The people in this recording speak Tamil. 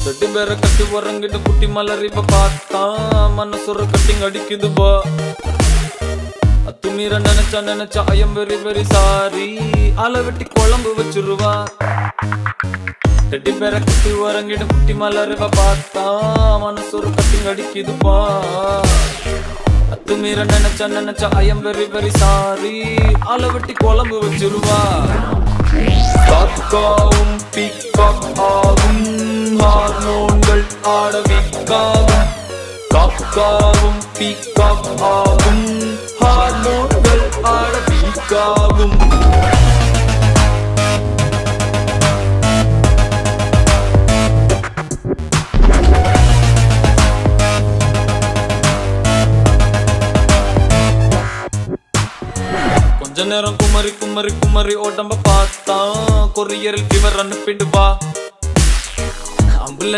ரெண்டு பேரை கட்டி உறங்கிட்டு குட்டி மலர் இப்ப பார்த்தா மனசுற கட்டிங் அடிக்குதுப்பா. அத்துமீற நினைச்சா ஐயம் வெரி வெரி சாரி, ஆளை வெட்டி குழம்பு வச்சிருவா. ரெண்டு பேரை கட்டி உறங்கிட்டு குட்டி மலர் இப்ப பார்த்தா மனசுற கட்டிங் அடிக்குதுப்பா. அத்துமீற நினைச்சா ஐயம் வெரி வெரி சாரி, ஆளை வெட்டி குழம்பு வச்சிருவா. காத்துக்காவும் பீக்காக் ஆகும், ஹார்மோன்கள் ஆடவிக்காகும். காக்காவும் பீக்காக் ஆகும், ஹார்மோன்கள் ஆடவிக்காகும். கொஞ்ச நேரம் குமரி குமரி குமரி உடம்ப பார்த்தா கொரியரில் ஃபீவர் அனுப்பிடுவா.